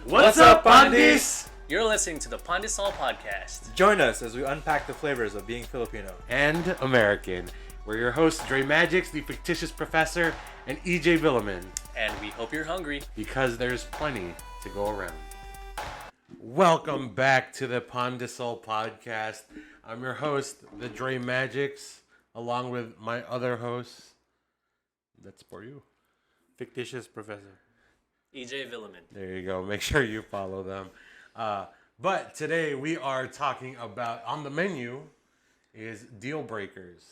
What's up, Pandis? You're listening to the Pandesoul podcast. Join us as we unpack the flavors of being Filipino and American. We're your hosts, Dre Magix, the fictitious professor, and EJ Villaman. And we hope you're hungry. Because there's plenty to go around. Welcome back to the pandesoul podcast. I'm your host, the Dre Magix, along with my other hosts. That's for you. fictitious professor EJ Villaman. There you go. Make sure you follow them. But today we are talking about, on the menu, is deal breakers.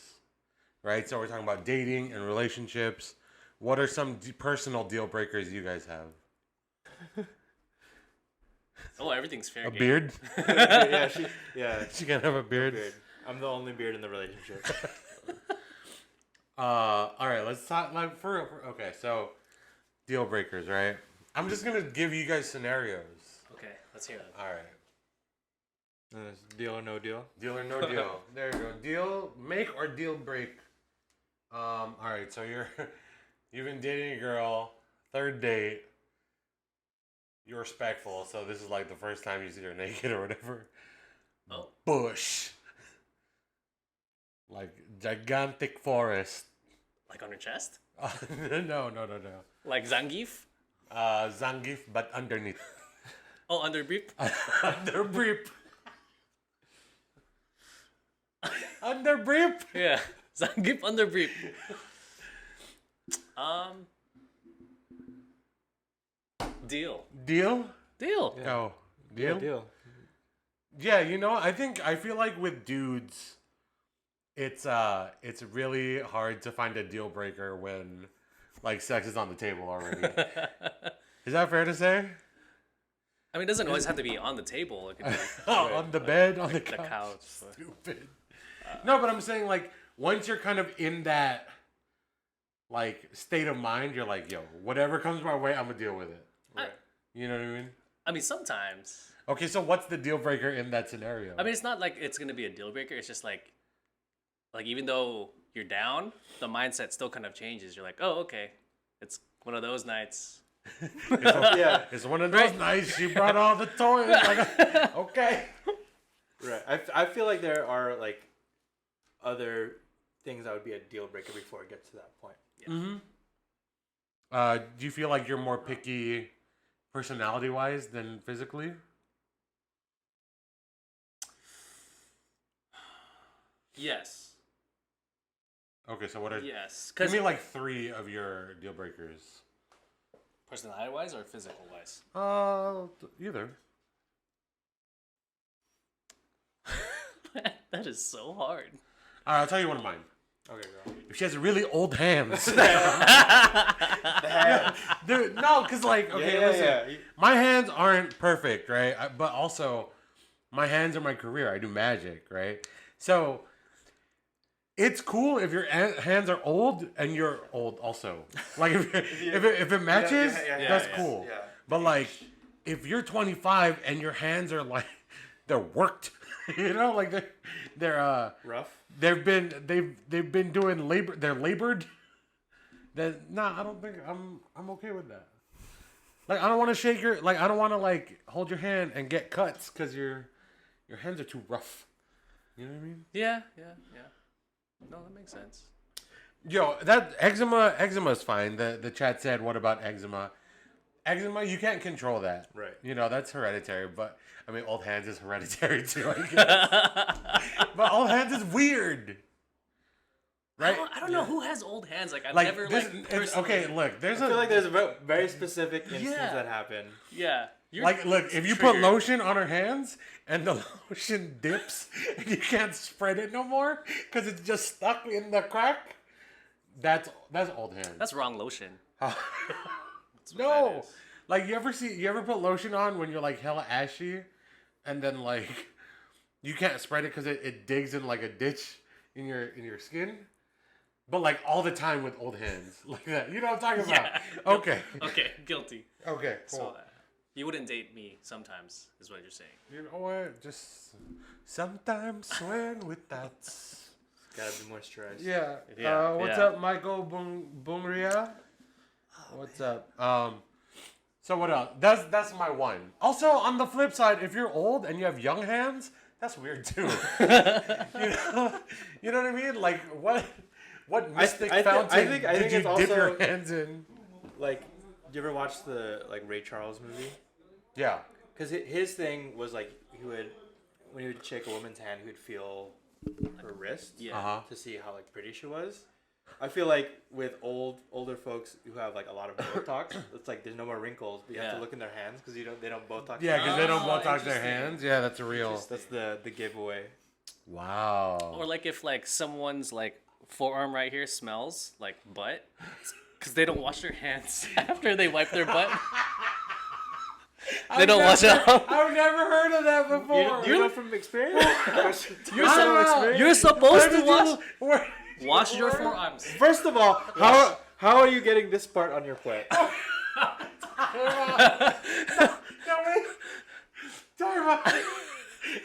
Right? So we're talking about dating and relationships. What are some personal deal breakers you guys have? Oh, everything's fair A game. beard? she She can have a beard. I'm the only beard in the relationship. All right, let's talk okay, so deal breakers, right? I'm just gonna give you guys scenarios. Okay, let's hear it. All right, Deal or no deal? deal or no deal. There you go. Deal, make or deal break. All right, so you've been dating a girl, third date. You're respectful, so this is like the first time you see her naked or whatever. Oh. Bush. Like gigantic forest. Like on her chest? No. Like Zangief? Zangief, but underneath. Oh, under brief? Under brief. Under brief. Yeah. Zangief under brief. Deal. Deal? Deal. Yeah. Oh, deal? Deal. Yeah, I feel like with dudes, it's really hard to find a deal breaker when like sex is on the table already. Is that fair to say? I mean, it doesn't always have to be on the table. It could be On the bed, on the the couch. couch. Stupid. No, but I'm saying like once you're kind of in that like state of mind, you're like, yo, whatever comes my way, I'm gonna deal with it. Right. You know what I mean? I mean, sometimes. Okay, so what's the deal breaker in that scenario? I mean, it's not like it's going to be a deal breaker. It's just like even though you're down, the mindset still kind of changes. You're like, oh, okay. It's one of those nights. It's one of those nights you brought all the toys. Like, okay. Right. I feel like there are like other things that would be a deal breaker before it gets to that point. Yeah. Mm-hmm. Do you feel like you're more picky personality-wise than physically? Yes. Okay, so what are... Yes. Give me like 3 of your deal breakers. Personality-wise or physical-wise? Either. That is so hard. All right, I'll tell you one of mine. Okay, girl. If she has really old hands. Dude, no, because like, okay, listen. My hands aren't perfect, right? But also, my hands are my career. I do magic, right? So, it's cool if your hands are old and you're old also. Like, if it matches, that's cool. Yeah. But like, if you're 25 and your hands are like, they're worked, you know, like they're Rough? they've been doing labor. They're labored. I don't think I'm okay with that. Like I don't want to shake your I don't want to like hold your hand and get cuts because your hands are too rough. You know what I mean? Yeah. No, that makes sense. Yo, that eczema is fine. The chat said, what about eczema? Eczema, you can't control that. Right. You know, that's hereditary, but I mean old hands is hereditary too, I guess. But old hands is weird. Right? I don't know who has old hands. Like I've Like never this, personally... okay, look, I feel like there's a very specific instance that happened. Yeah. Like, look, if you put lotion on her hands and the lotion dips and you can't spread it no more because it's just stuck in the crack, that's old hands. That's wrong lotion. No, like you ever put lotion on when you're like hella ashy, and then like you can't spread it because it digs in like a ditch in your skin, but like all the time with old hands like that. You know what I'm talking about? Yeah. Okay. Okay, guilty. Okay. Cool. So you wouldn't date me sometimes, is what you're saying. You know what? Just sometimes when with that. Gotta be moisturized. Yeah. What's up, Michael Bungria? What's up? So what else? That's my one. Also, on the flip side, if you're old and you have young hands, that's weird too. You know what I mean? Like what mystic fountain I think did you it's dip also, your hands in? like, you ever watch the like Ray Charles movie? Yeah. Because his thing was like when he would shake a woman's hand, he would feel her wrist to see how like pretty she was. I feel like with older folks who have like a lot of Botox, it's like there's no more wrinkles, but you have to look in their hands because they don't Botox. Yeah, because they don't Botox their hands. Yeah, that's a real. That's the giveaway. Wow. Or like if like someone's like forearm right here smells like butt, because they don't wash their hands after they wipe their butt. They don't wash it off. I've never heard of that before. You know from experience? You're supposed to wash your forearms. First of all, how are you getting this part on your plate?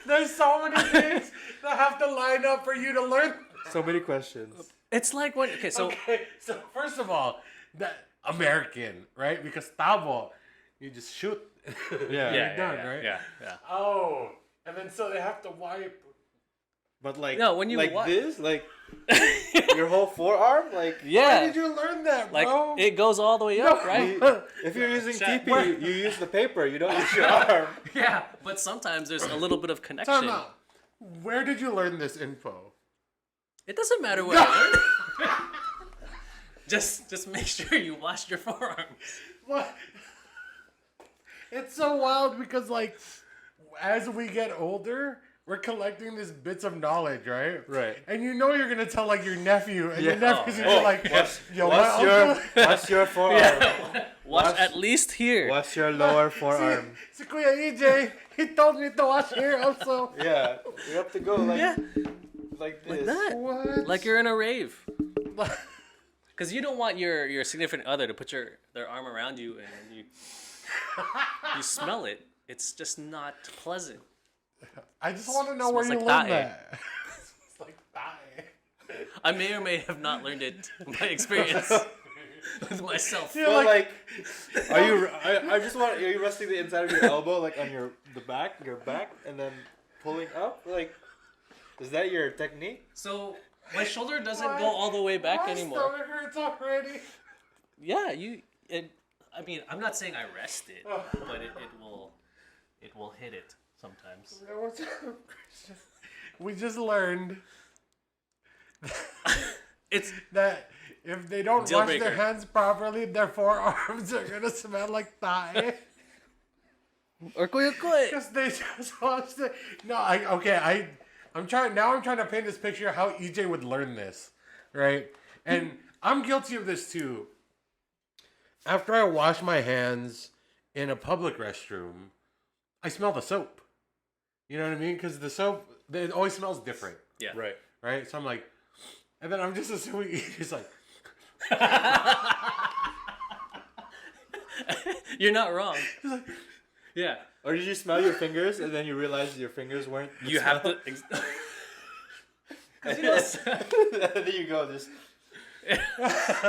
There's so many things that have to line up for you to learn. So many questions. It's like when so first of all, that American, right? Because tabo, you just shoot. Yeah. Done, right? Yeah. Oh, and then so they have to wipe. But like, no, when you this, like your whole forearm, like Where did you learn that, like bro? it goes all the way up, right? if you're using TP, you use the paper. You don't use your arm. Yeah, but sometimes there's a little bit of connection. Time out. Where did you learn this info? It doesn't matter where. I learned. Just make sure you wash your forearms. What? It's so wild because like as we get older, we're collecting these bits of knowledge, right? Right. And you know you're gonna tell like your nephew, and your nephew's gonna be like, "Yo, what's your forearm? Wash at least here. What's your lower forearm? Si Kuya EJ, he told me to wash here also. Yeah, you have to go like like this. that. What? Like you're in a rave. Because you don't want your significant other to put their arm around you and you smell it. It's just not pleasant. I just want to know where Smells you like learned that. It's like thigh. I may or may have not learned it by experience with myself. You're But like, are you? I just want. Are you resting the inside of your elbow, like on your back, and then pulling up? Like, is that your technique? So my shoulder doesn't go all the way back anymore. My stomach hurts already. Yeah, I mean, I'm not saying I rest it, but it will hit it sometimes. We just learned It's that if they don't Deal wash breaker. their hands properly, their forearms are gonna smell like thigh. or kuya. Because they just watched it. No, I'm trying to paint this picture of how EJ would learn this, right? And I'm guilty of this too. After I wash my hands in a public restroom, I smell the soap. You know what I mean? Because the soap, it always smells different. Yeah. Right. Right? So I'm like, and then I'm just assuming EJ's like, You're not wrong. Yeah. Or did you smell your fingers and then you realized your fingers weren't? You have to. And then you go just. It's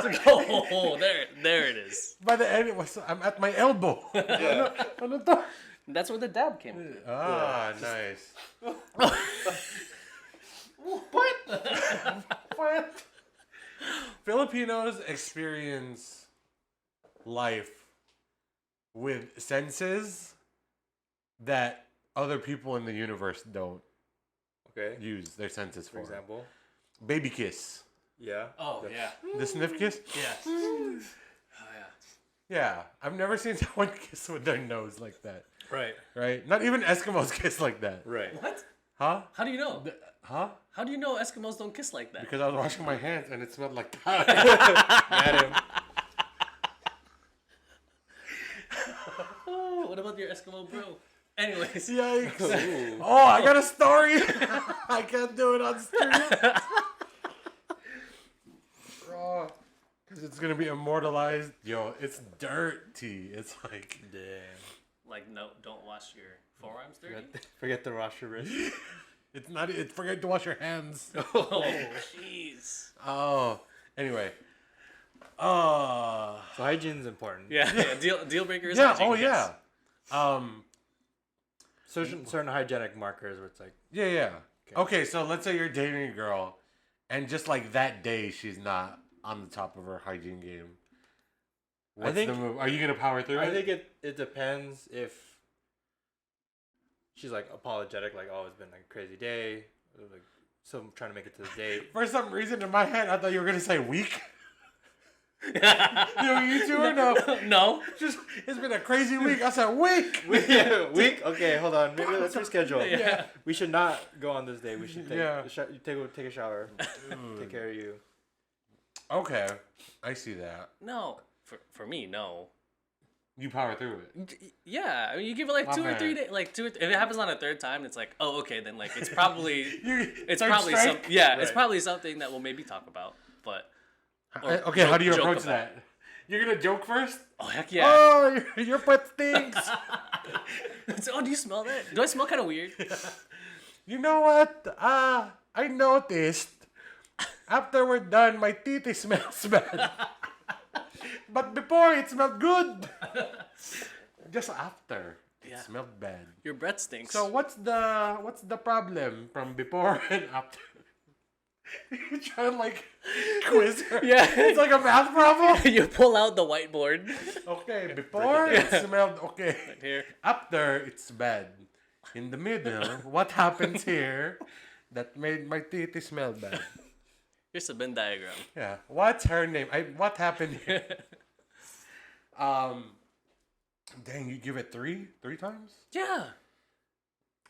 like, oh, there it is. by the end, I'm at my elbow. Yeah. Ano to? That's where the dab came from. Ah, nice. What? Filipinos experience life with senses that other people in the universe don't Okay. use their senses For for. example. Baby kiss. Yeah. Oh, yeah. The sniff kiss? Yeah. Oh, yeah. Yeah. I've never seen someone kiss with their nose like that. Right. Right? Not even Eskimos kiss like that. Right. What? Huh? How do you know? Huh? How do you know Eskimos don't kiss like that? Because I was washing my hands and it smelled like that. Got him. Oh, what about your Eskimo bro? Anyways. Yikes. Ooh. Oh, I got a story. I can't do it on stream. Because it's going to be immortalized. Yo, it's dirty. It's like... Damn. Like, no, don't wash your forearms dirty. Forget to wash your wrist. It's not... It's forget to wash your hands. Oh, jeez. Oh. Anyway. So hygiene's important. Yeah. Deal breakers. Yeah. Hygiene, Oh yeah. yes. Certain hygienic markers where it's like. Yeah. Okay, so let's say you're dating a girl, and just like that day, she's not on the top of her hygiene game. What's the move? Are you gonna power through it? I think it depends if she's like apologetic, like, oh, it's been like a crazy day, like, so I'm trying to make it to the date. For some reason in my head, I thought you were gonna say week. You two or no? No. Just it's been a crazy week. I said week. Week. Okay, hold on. Maybe let's reschedule. Yeah. We should not go on this day. We should take take a shower. Take care of you. Okay, I see that. No. For me, no. You power through it. Yeah, I mean, you give it like 2 or 3 days. Like if it happens on a third time, it's like, oh, okay, then like it's probably it's probably something that we'll maybe talk about. But okay, how do you approach that? You're gonna joke first? Oh heck yeah! Oh, your butt stinks. Oh, do you smell that? Do I smell kind of weird? You know what? I noticed after we're done, my titty smells bad. But before, it smelled good. Just after, it smelled bad. Your breath stinks. So what's the problem from before and after? You try to like quiz her. Yeah, it's like a math problem. You pull out the whiteboard. Okay, before it smelled okay. Right here. After it's bad. In the middle, what happens here that made my titty smell bad? Here's a Venn diagram. Yeah. What's her name? What happened here? Dang, you give it three times? Yeah.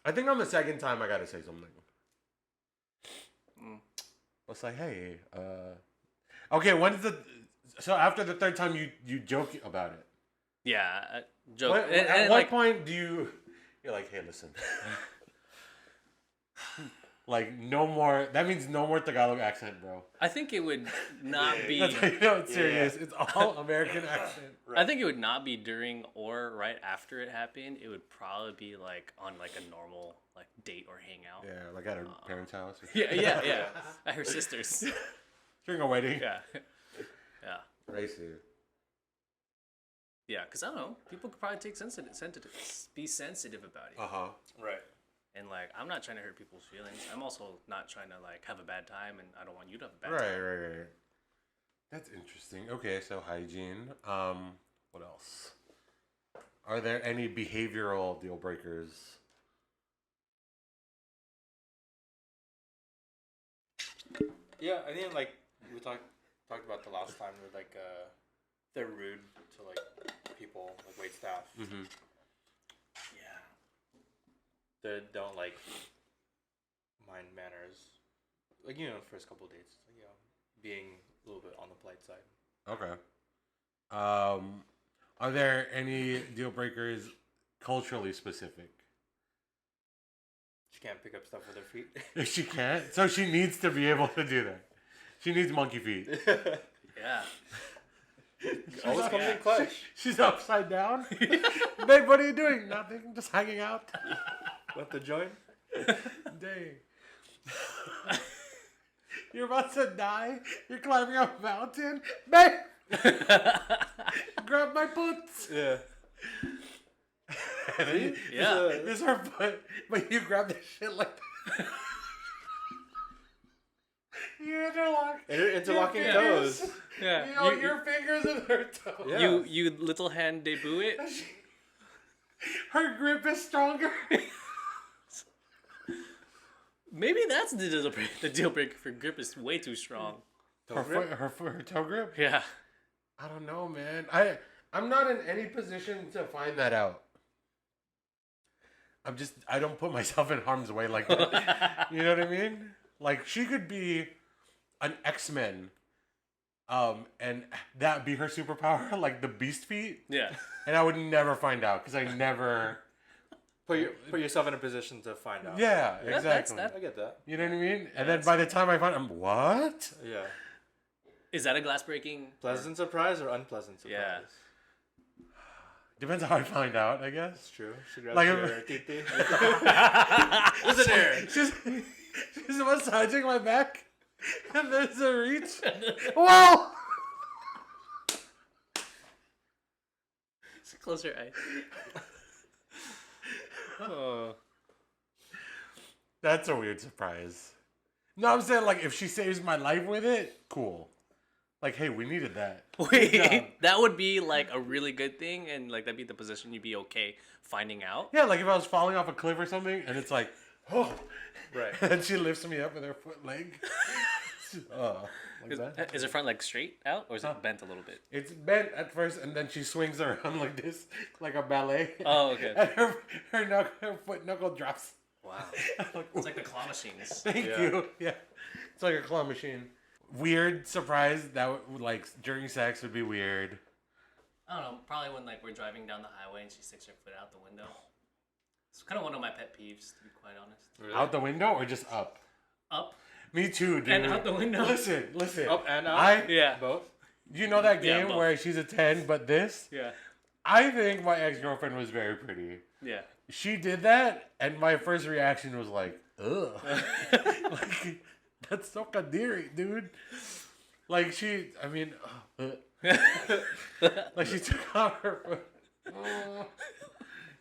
I think on the second time I gotta say something. It's like, hey, okay, so after the third time you joke about it? Yeah, joke. At what point do you're like, hey, listen. Like, no more, that means no more Tagalog accent, bro. I think it would not be... That's how you know it's serious. Yeah. It's all American accent. Right. I think it would not be during or right after it happened. It would probably be, like, on, like, a normal, like, date or hangout. Yeah, like at her parents' house. Or yeah. At her sister's. During a wedding. Yeah. I see. Yeah, because, I don't know, people could probably be sensitive about it. Uh-huh. Right. And, like, I'm not trying to hurt people's feelings. I'm also not trying to, like, have a bad time, and I don't want you to have a bad time. Right. That's interesting. Okay, so hygiene. What else? Are there any behavioral deal breakers? Yeah, I think, like, we talked about the last time with, like, they're rude to, like, people, like, wait staff. Mm-hmm. They don't like mind manners, like, you know, first couple dates, like, you know, being a little bit on the polite side. Okay. Are there any deal breakers culturally specific? She can't pick up stuff with her feet. If she can't, so she needs to be able to do that. She needs monkey feet. Yeah. Always comes in clutch. She's upside down. Babe, what are you doing? Nothing. Just hanging out. Want to join? Dang. You're about to die. You're climbing up a mountain. Babe! Grab my boots. Yeah. This is her foot, but you grab the shit like that. You interlocking toes. Yeah. You know, your fingers and her toes. Yeah. You little hand debut it. Her grip is stronger. Maybe that's the deal breaker for grip is way too strong. Her toe grip? Yeah. I don't know, man. I'm not in any position to find that out. I don't put myself in harm's way like that. You know what I mean? Like, she could be an X-Men, and that be her superpower, like the beast feet. Yeah. And I would never find out because I never put yourself in a position to find out. Yeah, exactly. I get that. You know what I mean? And then by the time I find, I'm what? Yeah. Is that a glass breaking? Pleasant surprise or unpleasant surprise? Yeah. Depends how I find out, I guess. It's true. She grabs like your titi. Listen here. She's massaging my back, and there's a reach. Whoa! Close your eyes. Oh. That's a weird surprise. No, I'm saying like if she saves my life with it, cool. Like, hey, we needed that. Wait, that would be like a really good thing, and like that'd be the position you'd be okay finding out. Yeah, like if I was falling off a cliff or something, and it's like, oh, Right. and she lifts me up with her leg. Oh, like that. Is her front leg straight out, or is it bent a little bit? It's bent at first, and then she swings around like this, like a ballet. Oh, okay. And her foot knuckle drops. Wow. It's like the claw machines. Thank you. Yeah, it's like a claw machine. Weird surprise that would, like during sex would be weird. I don't know. Probably when like we're driving down the highway and she sticks her foot out the window. It's kind of one of my pet peeves, to be quite honest. Really? Out the window or just up? Up. Me too, dude. And out the window. Listen. Up and out? Yeah. Both? You know that Yeah, game both. where she's a 10, but this? Yeah. I think my ex-girlfriend was very pretty. Yeah. She did that, and my first reaction was like, ugh. Like, that's so kadiri, dude. Like, like, she took off her foot.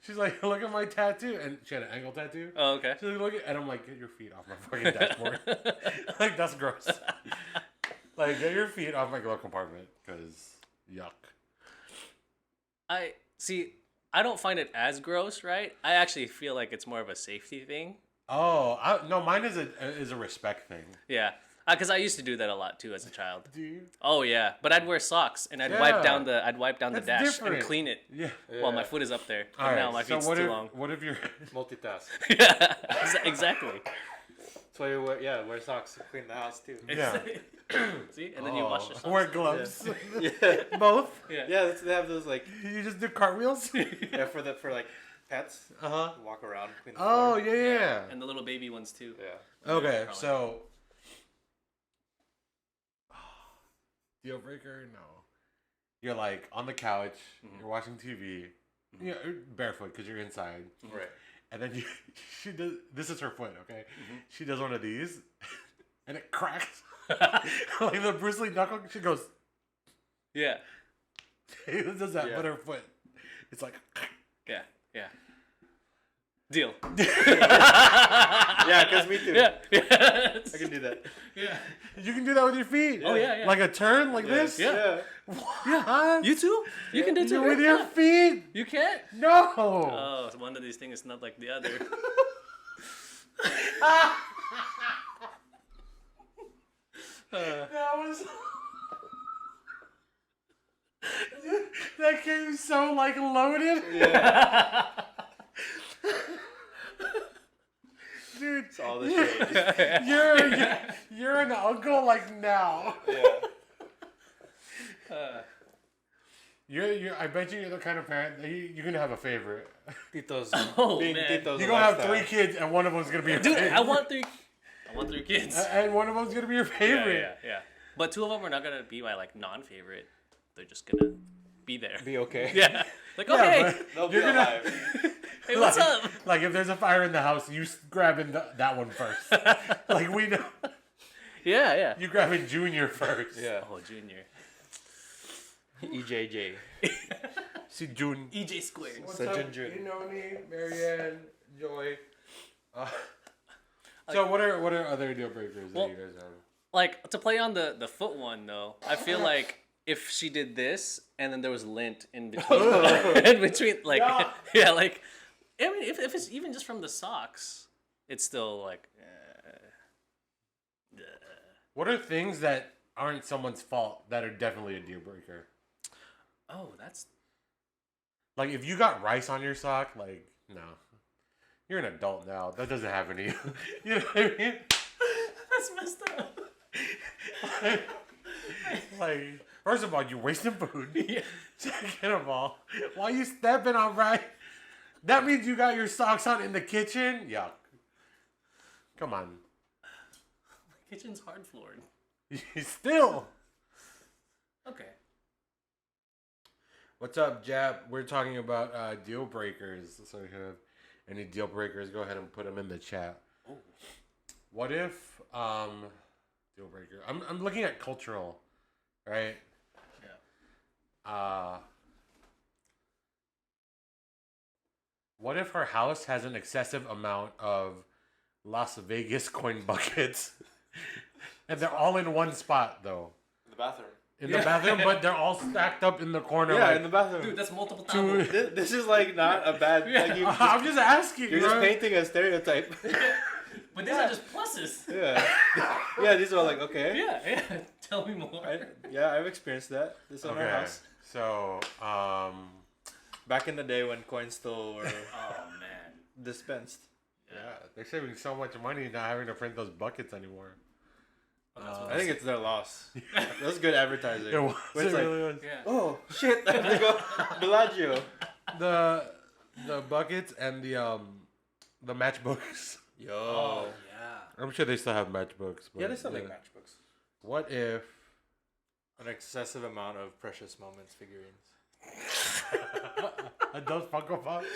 She's like, look at my tattoo. And she had an ankle tattoo. Oh, okay. She's like, look at, and I'm like, get your feet off my fucking dashboard. Like, that's gross. Like, get your feet off my glove compartment, because yuck. I don't find it as gross, right? I actually feel like it's more of a safety thing. Oh, no, mine is a respect thing. Yeah. Because I used to do that a lot too as a child. Do you? Oh yeah, but I'd wear socks and I'd wipe down the That's dash different. and clean it Yeah. while my foot is up there. All And right, now my so feet's what too if, long. What if you're... Multitask. Yeah, exactly. That's why you wear socks to clean the house too. Yeah. See, and then you wash your socks. Wear gloves. Yeah. Both? Yeah. Yeah, they have those like You just do cartwheels? yeah for like pets. Uh-huh. Walk around, clean the Oh, floor. yeah. And the little baby ones too. Yeah. Okay, Probably. so... Deal breaker? No. You're like on the couch, you're watching TV, you know, barefoot because you're inside. Right. And then she does, this is her foot, okay? She does one of these, and it cracks. Like the Bruce Lee knuckle, she goes, Yeah. she does that Yeah. with her foot. It's like, Yeah. Deal. Yeah, because me too. Yeah. I can do that. Yeah. you can do that with your feet. Oh, yeah. Like a turn like this? Yeah. What? You too? You can do You too. with Yeah. your feet? You can't? No. Oh, so one of these things is not like the other. That was... that came so, like, loaded. Yeah. Dude, It's all the shade. you're an uncle, like, now. Yeah. You're, I bet you're the kind of parent that you're going to have a favorite. Titos. Oh, being man. Titos. You're going to have 3 kids, and one of them's going to be your Dude, favorite. I want three kids. And one of them's going to be your favorite. Yeah. But 2 of them are not gonna be my like non-favorite. They're just gonna be there. Be okay. Yeah. Like, Yeah, okay. but They'll be you're gonna- alive. Hey, what's like, up? Like, if there's a fire in the house, you grabbing that one first. Like, we know. Yeah. You grabbing Junior first. Yeah. Oh, Junior. EJJ. See, June. EJ squared. What's So up, Jun. Inoni, Marianne, Joy? So what are other deal breakers that you guys have? Like, to play on the foot one though, I feel like if she did this and then there was lint in between, like, yeah, like, I mean, if it's even just from the socks, it's still like. What are things that aren't someone's fault that are definitely a deal breaker? Oh, that's. Like, if you got rice on your sock, like, no. You're an adult now. That doesn't happen to you. You know what I mean? That's messed up. Like, first of all, you're wasting food. Yeah. Second of all, why you stepping on rice? That means you got your socks on in the kitchen? Yuck. Come on. Kitchen's hard floored. Still. Okay. What's up, Jap? We're talking about deal breakers. So if you have any deal breakers, go ahead and put them in the chat. Oh. What if deal breaker? I'm looking at cultural, right? Yeah. What if her house has an excessive amount of Las Vegas coin buckets, and they're all in one spot though? In the bathroom. In the bathroom, but they're all stacked up in the corner. Yeah, like, in the bathroom. Dude, that's multiple times. This is like not a bad. Like, I'm just asking. You're just painting a stereotype. But these are just pluses. Yeah. Yeah, these are like, okay. Yeah. Tell me more. I've experienced that. This on our house. So, back in the day when coins still were dispensed. Yeah, they're saving so much money not having to print those buckets anymore. I think it's their loss. That's good advertising. It was. It really was. Yeah. Oh shit! I have to go Bellagio. The buckets and the matchbooks. Yo. Oh yeah. I'm sure they still have matchbooks. But Yeah, they still make matchbooks. What if An excessive amount of precious moments figurines. those Funko Pops?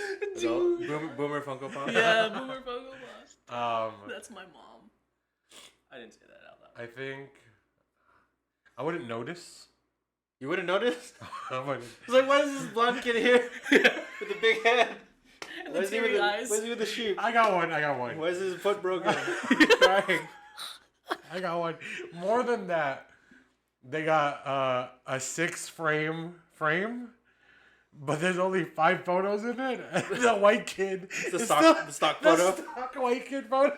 Boomer Funko Pop. Yeah, Boomer Funko Pop. Um, That's my mom. I didn't say that out loud. I think I wouldn't notice. You wouldn't notice? I wouldn't. It's like, why is this blonde kid here with a big head? Why is he with the sheep? I got one. Why is his foot broken? He's crying. I got one. More than that, they got a 6 frame, but there's only 5 photos in it. And the white kid. The stock photo. The stock white kid photo.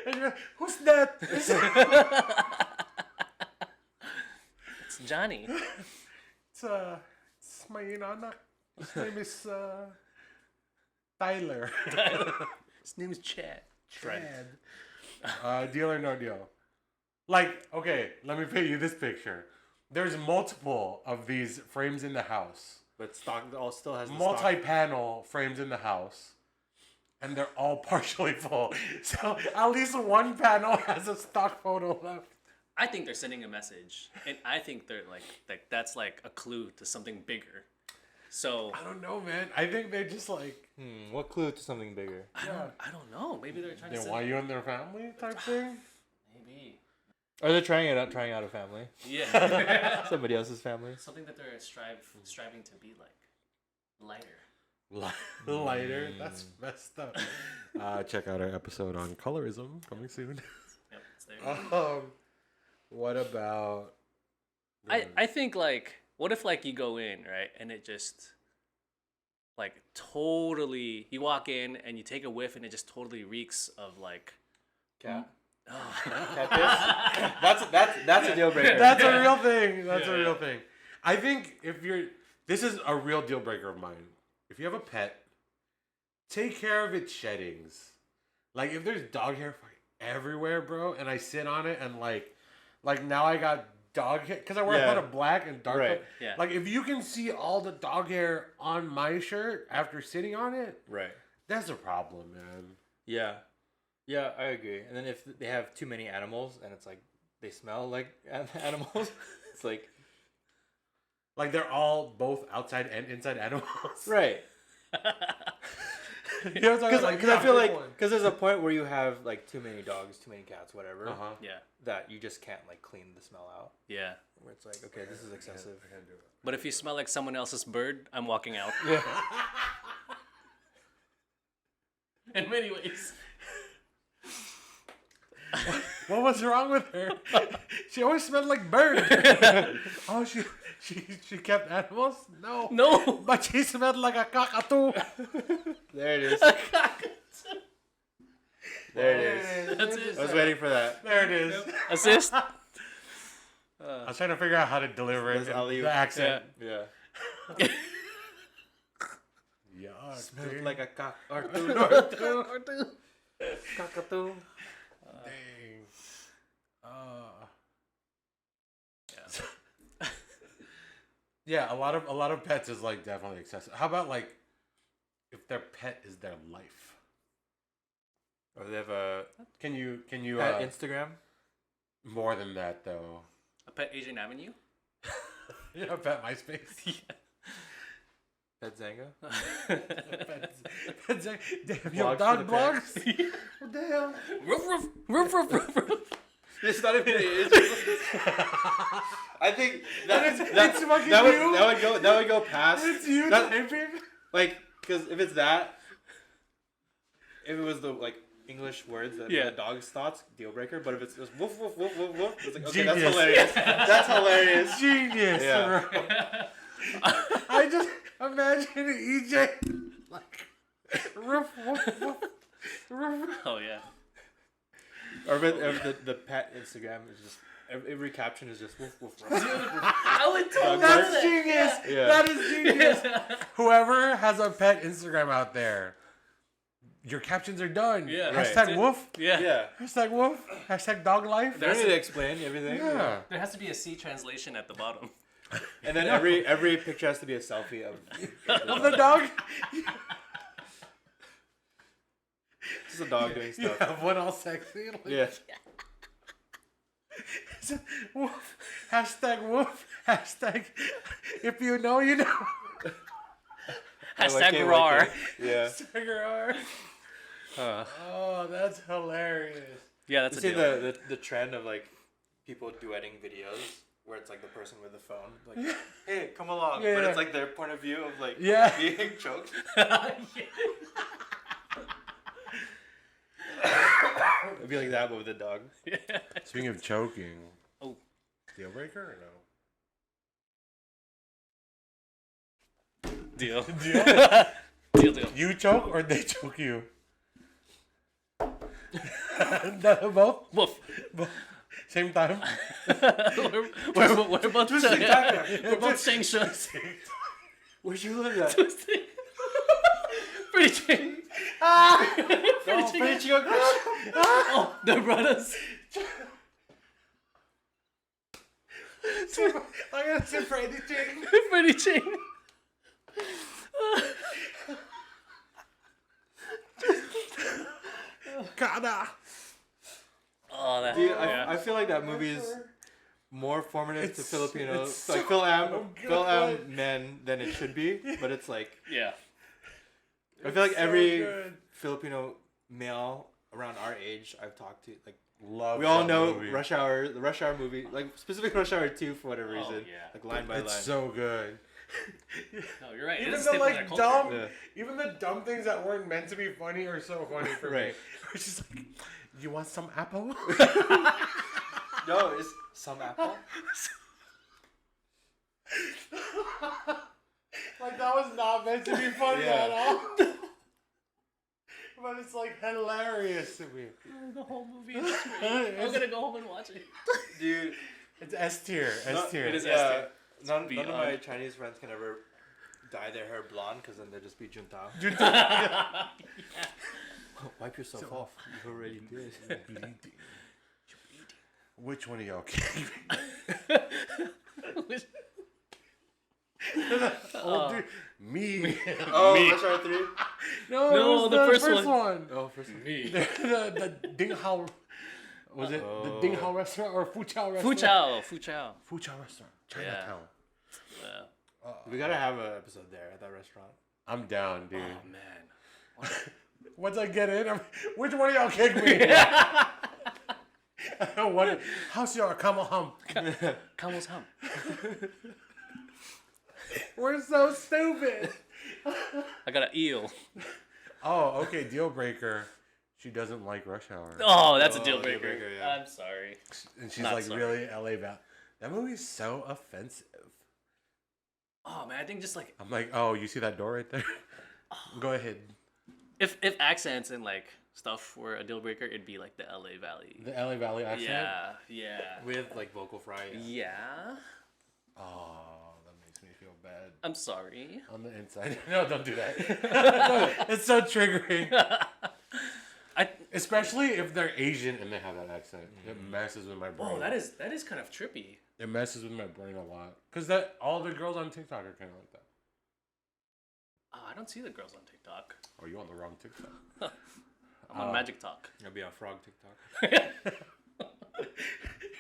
And you're like, who's that? It's Johnny. It's my anak. His name is Tyler. His name is Chad. Deal or no deal? Like, okay, let me paint you this picture. There's multiple of these frames in the house. But stock all still has the multi-panel frames in the house. And they're all partially full. So at least one panel has a stock photo left. I think they're sending a message, and I think they're like that's like a clue to something bigger. So I don't know, man. I think they're just like, what clue to something bigger? I don't know. Maybe they're trying to. They want you in their family type thing. Maybe. Are they trying out a family? Yeah. Somebody else's family. Something that they're striving to be like lighter. Lighter. That's messed up. Check out our episode on colorism coming soon. Yep, it's there. What about? I think like, what if like you go in, right, and it just like totally, you walk in and you take a whiff and it just totally reeks of like cat. Oh. That's a deal breaker. That's a real thing. That's a real thing. I think this is a real deal breaker of mine. If you have a pet, take care of its sheddings. Like if there's dog hair everywhere, bro, and I sit on it and like now I got dog hair because I wear a lot of black and dark. Right. Yeah. Like if you can see all the dog hair on my shirt after sitting on it, Right. that's a problem, man. Yeah. Yeah, I agree. And then if they have too many animals and it's like they smell like animals, it's like they're all both outside and inside animals. right. You know what I'm Because saying? I feel like because there's a point where you have like too many dogs, too many cats, whatever. Yeah. That you just can't like clean the smell out. Yeah. Where it's like, okay, this is excessive. I can't do it. But if you smell like someone else's bird, I'm walking out. Yeah. In many ways. What was wrong with her? She always smelled like bird. Oh, she kept animals? No. But she smelled like a cockatoo. There it is. There it is. That's it. I was waiting for that. There it is. Assist. I was trying to figure out how to deliver it. The accent. Yeah. Yuck, Smelled dude. like a cock or Or cockatoo. Dang. Yeah, a lot of pets is like definitely excessive. How about like if their pet is their life? Or they have a Can you pet Instagram? more than that though? A pet Asian Avenue? You know, pet MySpace. Pet Zanga? Damn, your Blogs dog for the blogs? What the hell? Roof, roof, roof, roof, roof, roof. It's not even. I think It's fucking you. that would go past. It's you That- typing. Like Because if it's that, if it was the like English words that the dog's thoughts, deal breaker. But if it's just woof woof woof woof woof, it's like okay, that's hilarious. That's hilarious. Genius. Yeah. I just imagine EJ like woof woof woof woof. Oh yeah. Or if the pet Instagram is just every caption is just woof woof. I would totally That's genius. Yeah. That is genius. Whoever has a pet Instagram out there, your captions are done. Yeah. Hashtag woof. Yeah. Hashtag woof. Hashtag dog life. They need to explain everything. Yeah. There has to be a C translation at the bottom. And then every picture has to be a selfie of the dog. Just a dog doing stuff. Yeah, one all sexy. Like, yeah. Woof. Hashtag woof. Hashtag if you know, you know. Hashtag roar. Yeah. Hashtag roar. Oh, that's hilarious. Yeah, that's you see the trend of like people duetting videos where it's like the person with the phone like, hey, come along, but it's like their point of view of like being choked. It'd be like that, but with a dog. Yeah. Speaking of choking, deal breaker or no? Deal. Deal. You choke or they choke you? Both? Woof. Same time? we're both saying shit. Where'd you learn that? Pretty ching. Pretty ching. Oh, the brothers. I'm gonna say Freddy Ching. Pretty ching. Kada. Oh, that. Dude, I feel like that movie is more formative to Filipino, like FilAm men than it should be. But it's like I feel like every Filipino male around our age I've talked to, like we all know movie. The Rush Hour movie, like specifically Rush Hour 2 for whatever reason, like line by line. It's so good. No, you're right. Even the like dumb, even the dumb things that weren't meant to be funny are so funny for me. It's just like, you want some apple? No, it's some apple. Like that was not meant to be funny at all. But it's like hilarious to me. The whole movie is great. I'm gonna go home and watch it. Dude, it's S tier. S tier. It is S tier. None of my Chinese friends can ever dye their hair blonde because then they'll just be juntao. Wipe yourself off. You already did. Which one of y'all came? Me. Oh, me. Rush Hour 3? No, the first one. Oh, first one. Me. the Ding Hao. Was it the Ding Hao restaurant or Fu Chao restaurant? Fu Chao restaurant. Chinatown. Yeah. We gotta have an episode there at that restaurant. I'm down, dude. Oh man. Once I get in, which one of y'all kicked me? How's your camel hump? Camel's hump. We're so stupid. I got an eel. Oh, okay. Deal breaker. She doesn't like Rush Hour. Oh, that's a deal breaker. Yeah. I'm sorry. And she's not like sorry. Really LA Val. That movie is so offensive. Oh man, I think just like I'm like, oh, you see that door right there? Go ahead. If accents and like stuff were a deal breaker, it'd be like the LA Valley. The LA Valley accent? Yeah. With like vocal fry. Yeah. Oh, that makes me feel bad. I'm sorry. On the inside. No, don't do that. It's so triggering. Especially if they're Asian and they have that accent. It messes with my brain. Oh, that is kind of trippy. It messes with my brain a lot. Because all the girls on TikTok are kind of like that. Oh, I don't see the girls on TikTok. Oh, you on the wrong TikTok. I'm on Magic Talk. I'll be on Frog TikTok.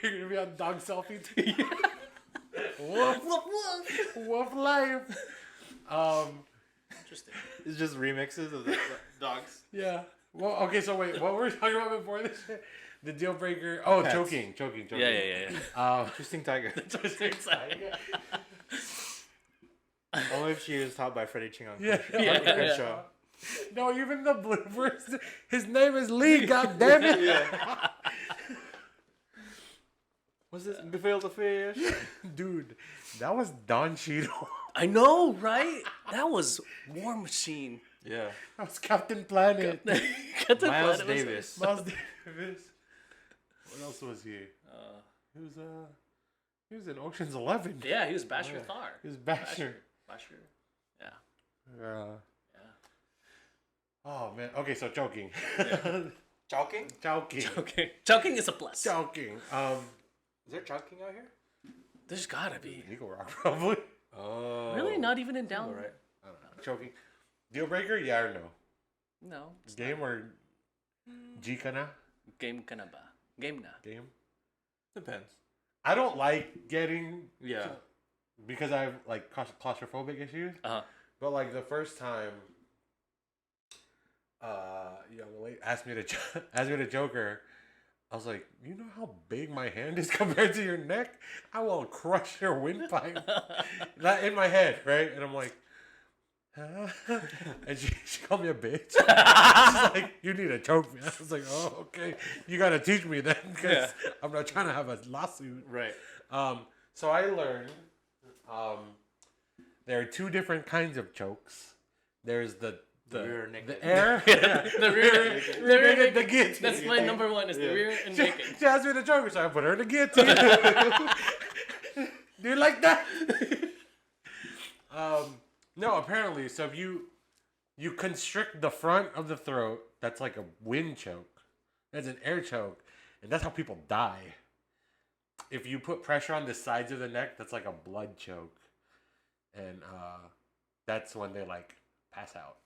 You're going to be on Dog Selfie TikTok. Woof, woof, woof. Woof life. Interesting. It's just remixes of the dogs. Yeah. Well, okay, so wait, what were we talking about before this shit? The deal breaker. Oh, Pets. choking. Yeah. Twisting tiger. Twisting tiger. Only if she was taught by Freddie Ching on Show. No, even the bloopers. His name is Lee. God damn it. Yeah. Was this Buffet the Fish? Dude, that was Don Cheadle. I know, right? That was War Machine. Yeah. That was Captain Planet. Miles Davis. Miles Davis. What else was he? He was in Ocean's 11. Yeah, he was Bashir Thar. He was Bashir. Bashir. Yeah. Yeah. Oh man. Okay, so choking. Choking? Choking. Choking is a plus. Choking. Is there choking out here? There's gotta be. Eagle Rock probably. Oh. Really? Not even in down. All right. I don't know. Choking. Dealbreaker? Yeah or no? No. Game or G kana? Game kana ba? Game na. Game? Depends. I don't like getting Yeah. because I have like claustrophobic issues. But like the first time, young lady asked me to choke her. I was like, you know how big my hand is compared to your neck? I will crush your windpipe. That in my head, right? And I'm like, huh? And she called me a bitch. She's like, you need to choke me. I was like, oh, okay. You got to teach me then because I'm not trying to have a lawsuit. Right. So I learned there are two different kinds of chokes. There's the rear naked. The air. The rear. The guillotine. That's my number one is the rear and naked. She asked me to choke her, so I put her in the guillotine. Do you like that? No, apparently. So if you constrict the front of the throat, that's like a wind choke. That's an air choke, and that's how people die. If you put pressure on the sides of the neck, that's like a blood choke, and that's when they like pass out.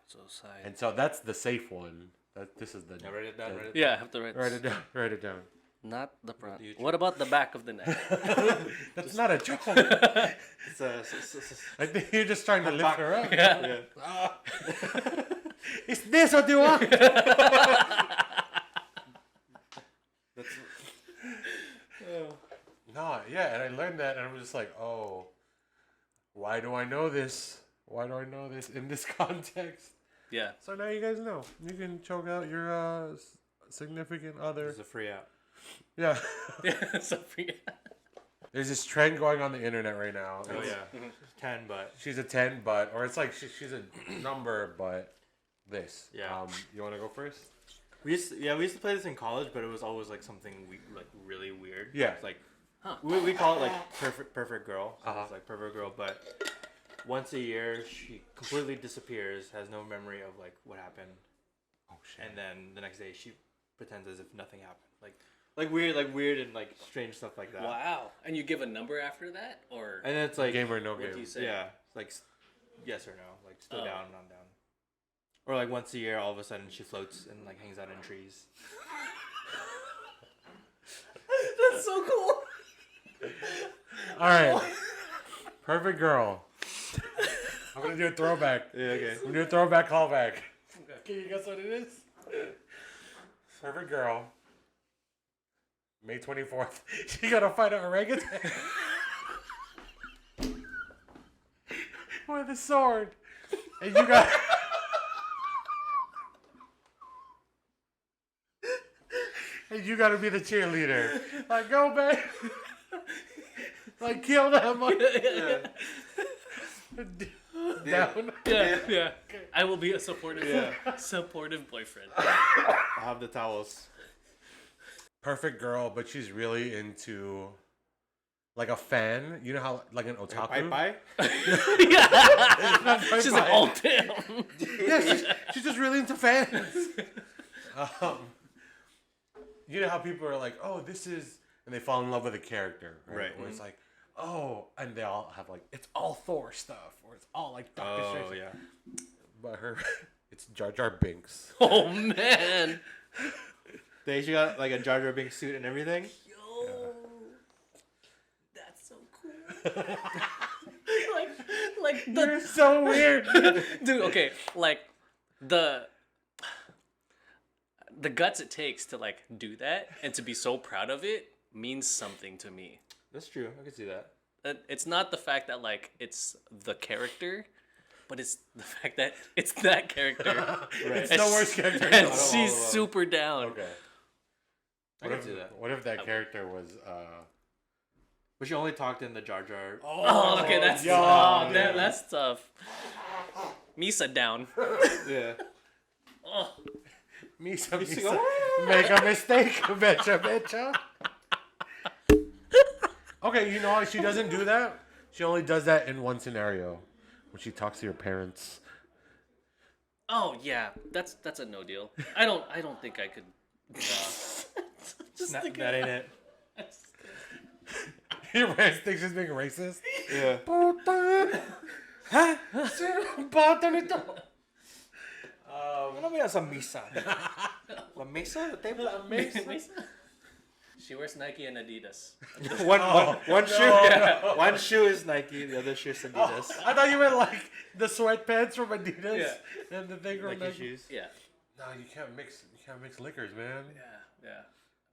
So sad. And so that's the safe one. This is the. Yeah, write it down. Yeah, I have to Write it down. Write it down. Not the front. What about the back of the neck? That's not a joke. I think you're just trying to lift her up. Yeah. Is this what you want? No, yeah, and I learned that, and I was just like, oh, why do I know this? Why do I know this in this context? Yeah. So now you guys know. You can choke out your significant other. It's a free app. Yeah. Yeah. So There's this trend going on the internet right now. Oh yeah. 10, but She's a 10, but or it's like she's a number, but this. Yeah. You want to go first? we used to play this in college, but it was always like something like really weird. Yeah. It's like we call it like perfect girl. So Uh-huh. It's like perfect girl, but once a year she completely disappears, has no memory of like what happened. Oh shit. And then the next day she pretends as if nothing happened. Like weird and like strange stuff like that. Wow. And you give a number after that, or And then it's like Game or no what game? do you say? yeah, like yes or no, like still down, not down. Or like once a year, all of a sudden she floats and like hangs out in trees. That's so cool. All right. Perfect girl. I'm gonna do a throwback. Yeah, okay. I'm gonna do a throwback callback. Can you guess what it is? Perfect girl. May 24th. She gotta fight an orangutan with a sword, and you got. And you gotta be the cheerleader. Like, go back. Like, kill that one. Down. Yeah. I will be a supportive boyfriend. I'll have the towels. Perfect girl, but she's really into like a fan. You know how like an otaku. Bye. She's like, oh damn. Yeah, she's just really into fans. You know how people are like, oh, this is, and they fall in love with a character, right? Where it's like, oh, and they all have like, it's all Thor stuff, or it's all like Doctor Strange. Oh yeah. But her, it's Jar Jar Binks. Oh man. They actually got like a Jar Jar Binks suit and everything. Yo, that's so cool. like You're so weird, dude. Okay, like the guts it takes to like do that and to be so proud of it means something to me. That's true. I can see that. it's not the fact that like it's the character, but it's the fact that it's that character. Right. It's the worst character. And she's super down. Okay. What if that character was? But she only talked in the Jar Jar. Oh, okay, that's that's tough. Misa down. Yeah. Oh. Misa. Make a mistake, betcha. Okay, you know what? She doesn't do that. She only does that in one scenario, when she talks to your parents. Oh yeah, that's a no deal. I don't think I could. Just that ain't it. Your parents think she's being racist. Yeah. No me das a misa. La mesa? The table? La mesa? She wears Nike and Adidas. One shoe. Yeah. One shoe is Nike. The other shoe is Adidas. I thought you meant like the sweatpants from Adidas and the thing from Nike shoes. Yeah. No, you can't mix liquors, man. Yeah.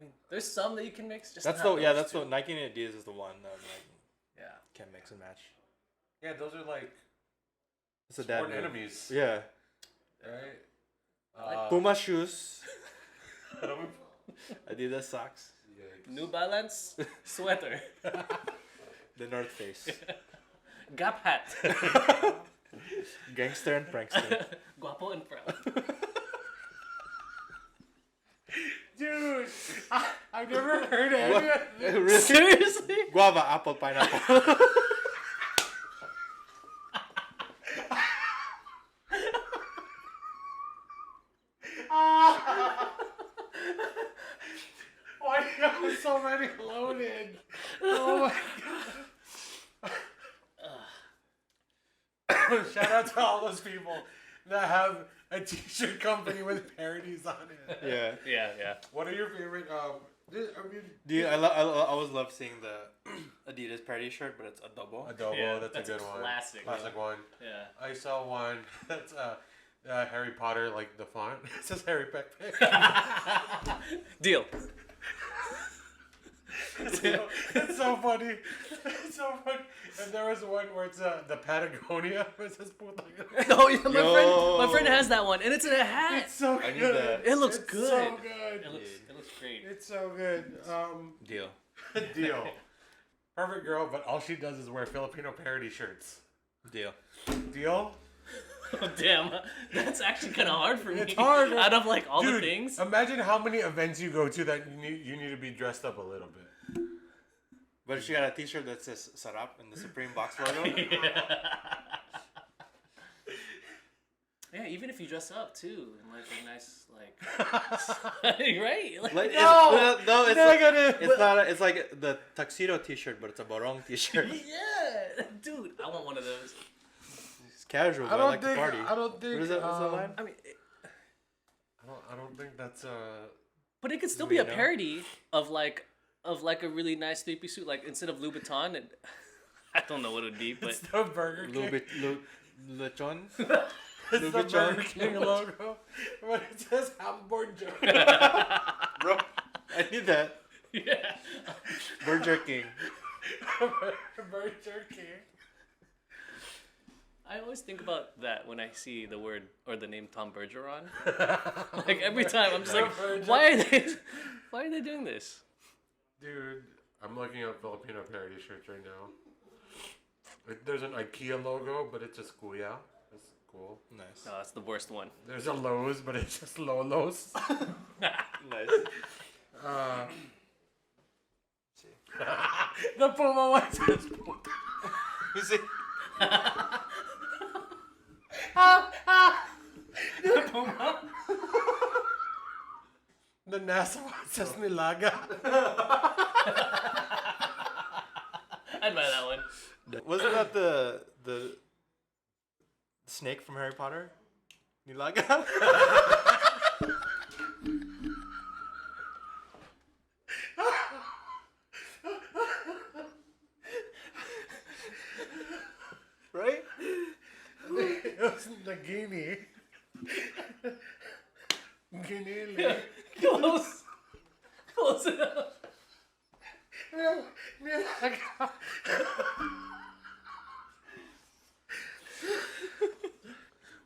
I mean, there's some that you can mix. Just that's what Nike and Adidas is the one that like can't mix and match. Yeah, those are like it's a sport enemies. Yeah. Right. Puma shoes. Adidas socks. New Balance sweater. The North Face. Gap hat. Gangster and prankster. Guapo and proud. Dude, I've never heard of it. Really? Seriously? Guava, apple, pineapple. Why do you have so many loaded? Oh my god. Shout out to all those people that have a t-shirt company with parodies on it. Yeah. What are your favorite? Dude, I always love seeing the Adidas parody shirt, but it's Adobo. Adobo, that's a good one. Classic one. Yeah. I saw one that's Harry Potter, like the font. It says Harry Peck. Deal. It's so funny. It's so funny. And there was one where it's the Patagonia. It says Oh yeah, my friend has that one, and it's in a hat. It's so I need good. that. It looks It's good. so good. It looks great. It's so good. Deal. Deal. Perfect girl, but all she does is wear Filipino parody shirts. Deal. Deal? Oh, damn, that's actually kind of hard for me. It's hard. Out of like all Dude, the things. Imagine how many events you go to that you need to be dressed up a little bit. But if she got a t-shirt that says Sarap and the Supreme Box logo. Yeah, even if you dress up too, in like a nice right? Like, No, it's negative. It's not. It's like the tuxedo t-shirt, but it's a barong t-shirt. Yeah, dude, I want one of those. It's casual. But I like to party. I don't think. What is that? What's that line? I mean, I don't think that's but it could still be a parody of like a really nice three-piece suit. Like instead of Louboutin, I don't know what it would be, but it's the Burger King. Lechon. It's the Burger King logo, but it says hamburger. Bro, I need that. Yeah. Burger King. Burger King. I always think about that when I see the word or the name Tom Bergeron. Like every time, I'm just like, why are they doing this? Dude, I'm looking at Filipino parody shirts right now. There's an IKEA logo, but it's just Kuya. That's cool. Nice. No, that's the worst one. There's a Lowe's, but it's just Lolos. Nice. The Puma one says Puma. You see? The Puma. The NASA one says Nilaga. I'd buy that one. Wasn't that the snake from Harry Potter? Nilaga? Right? It was Nagini. Ginili. Close enough.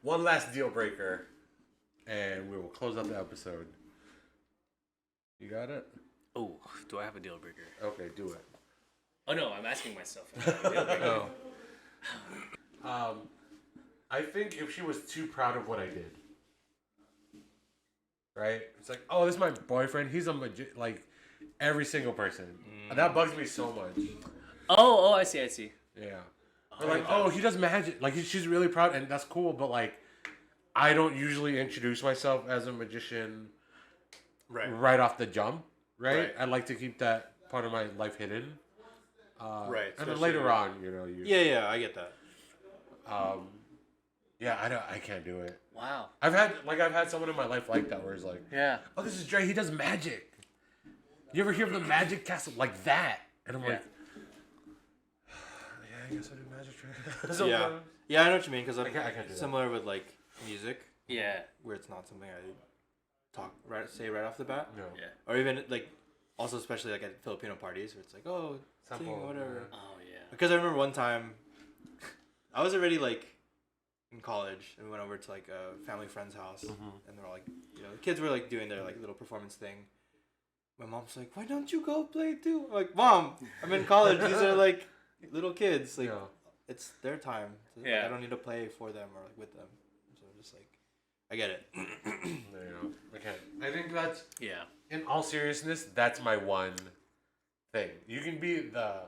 One last deal breaker, and we will close out the episode. You got it? Oh, do I have a deal breaker? Okay, do it. Oh no, I'm asking myself. If I have a deal breaker. I think if she was too proud of what I did, right? It's like, oh, this is my boyfriend. He's a like every single person. That bugs me so much. Oh, I see. Yeah. Or like, oh, he does magic. Like, she's really proud, and that's cool. But like, I don't usually introduce myself as a magician right off the jump. Right? I like to keep that part of my life hidden. Right. And then later on, you know, Yeah, I get that. Yeah, I can't do it. Wow. I've had someone in my life like that where it's like, yeah, oh, this is Dre. He does magic. You ever hear of the magic castle like that? And I'm like, yeah, I guess I do magic tricks. Yeah, I know what you mean because I can't do similar with like music. Yeah. Where it's not something I say right off the bat. No. Yeah. Or even like, also especially like at Filipino parties where it's like, oh, sing or whatever. Oh yeah. Because I remember one time, I was already like in college and we went over to like a family friend's house and they're all like, you know, the kids were like doing their like little performance thing. My mom's like, why don't you go play too? I'm like, Mom, I'm in college. These are like little kids. Like, it's their time. So, like, I don't need to play for them or like with them. So I'm just like, I get it. There you go. Okay. I think that's, yeah. in all seriousness, that's my one thing. You can be the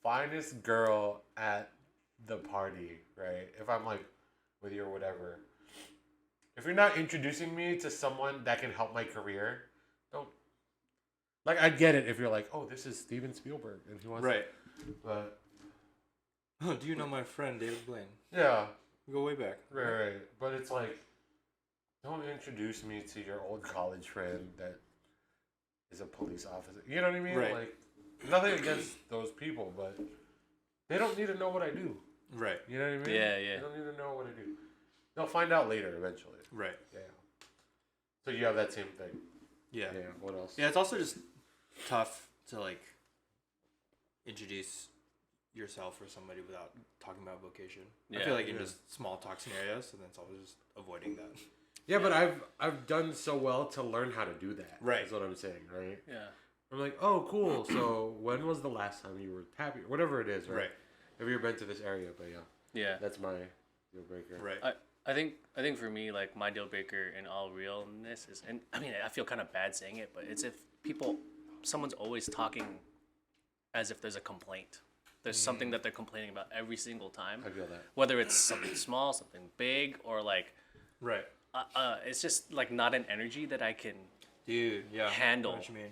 finest girl at the party, right? If I'm like with you or whatever. If you're not introducing me to someone that can help my career, don't. Like, I get it if you're like, oh, this is Steven Spielberg and he wants but oh, do you know my friend David Blaine? Yeah. We go way back. Right. But it's like, don't introduce me to your old college friend that is a police officer. You know what I mean? Right. Like, nothing against those people, but they don't need to know what I do. Right. You know what I mean? Yeah. They don't need to know what I do. They'll find out later eventually. Right. Yeah. So you have that same thing. Yeah. Yeah. What else? Yeah, it's also just tough to like introduce yourself or somebody without talking about vocation. I feel like in just small talk scenarios, and then it's always just avoiding that. Yeah, but I've done so well to learn how to do that. Right. That's what I'm saying, right? Yeah. I'm like, oh, cool. So when was the last time you were happy? Whatever it is, right? Have you ever been to this area? But yeah. That's my deal breaker. Right. I think for me, like, my deal breaker in all realness is, and I mean, I feel kind of bad saying it, but it's if someone's always talking as if there's a complaint. There's something that they're complaining about every single time. I feel that. Whether it's something small, something big, or like, Right. It's just like not an energy that I can handle. I know what you mean.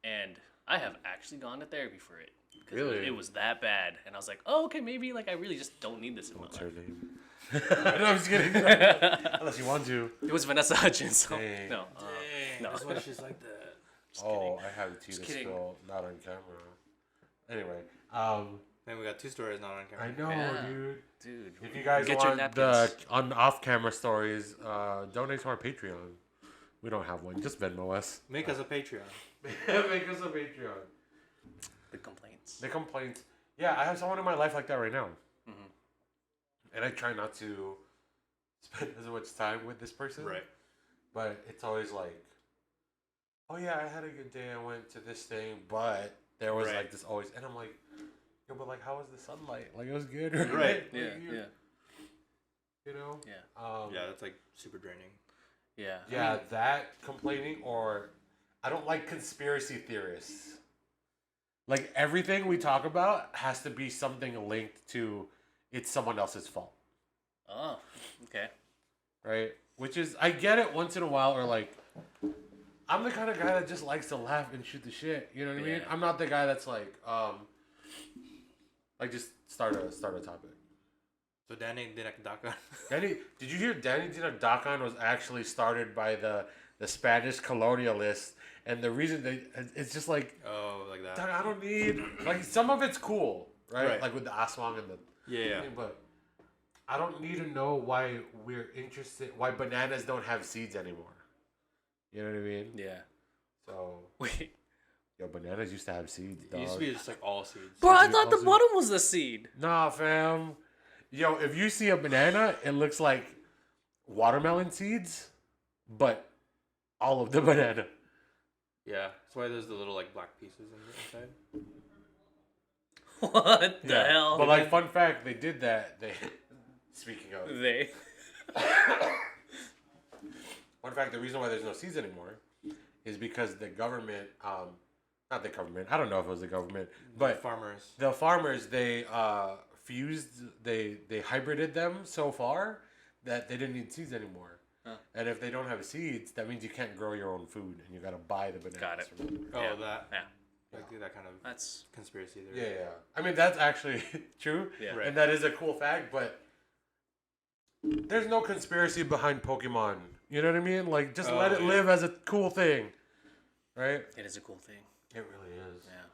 And I have actually gone to therapy for it. Really? It was that bad, and I was like, oh, okay, maybe like I really just don't need this in What's my life. her name? No, I'm just kidding. Unless you want to. It was Vanessa Hudgens. So, Dang. no. No. That's why she's like that. Oh, I have tea to kidding. spill, not on camera. Anyway, Man, we got 2 stories not on camera. I know, Yeah. dude. Dude, If you guys get your want napkins. the off-camera stories, donate to our Patreon. We don't have one. Just Venmo us. Make us a Patreon. Make us a Patreon. The complaints. The complaints. Yeah, I have someone in my life like that right now. And I try not to spend as much time with this person. Right. But it's always like, oh yeah, I had a good day. I went to this thing, but there was like this always, and I'm like, yo, but like, how was the sunlight? Like, it was good, right? Right. Yeah. Like, You know? Yeah. Yeah, that's like super draining. Yeah. Yeah, that complaining, or I don't like conspiracy theorists. Like, everything we talk about has to be something linked to it's someone else's fault. Oh, okay. Right? Which is, I get it once in a while, or like, I'm the kind of guy that just likes to laugh and shoot the shit. You know what I mean? I'm not the guy that's like just start a topic. So Danny Dinakdakan. Did you hear Danny Dinakdakan was actually started by the Spanish colonialists, and the reason it's just like, oh, like that. I don't need, like, some of it's cool, right? Like with the aswang and the thing, but I don't need to know why why bananas don't have seeds anymore. You know what I mean? Yeah. So Wait, Yo, bananas used to have seeds, dog. It used to be just like all seeds. Bro, I thought the bottom was the seed. Nah, fam. Yo, if you see a banana, it looks like watermelon seeds, but all of the banana. Yeah, that's why there's the little like black pieces inside. What the hell? But like, fun fact, they did that. Speaking of, fun fact, the reason why there's no seeds anymore is because the government, not the government. I don't know if it was the government, but the farmers, they they hybrided them so far that they didn't need seeds anymore. Huh. And if they don't have seeds, that means you can't grow your own food, and you gotta buy the bananas. Got it. That kind of that's conspiracy there. Yeah. I mean, that's actually true, and that is a cool fact. But there's no conspiracy behind Pokemon. You know what I mean? Like, just let it live as a cool thing, right? It is a cool thing. It really is. Yeah.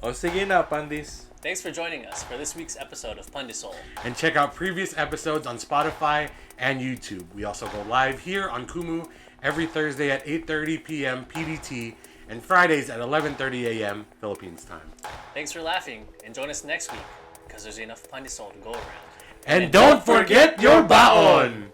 Oh, sige na, Pandis. Thanks for joining us for this week's episode of pandesoul. And check out previous episodes on Spotify and YouTube. We also go live here on Kumu every Thursday at 8:30 p.m. PDT and Fridays at 11:30 a.m. Philippines time. Thanks for laughing, and join us next week because there's enough pandesoul to go around. And don't forget your baon!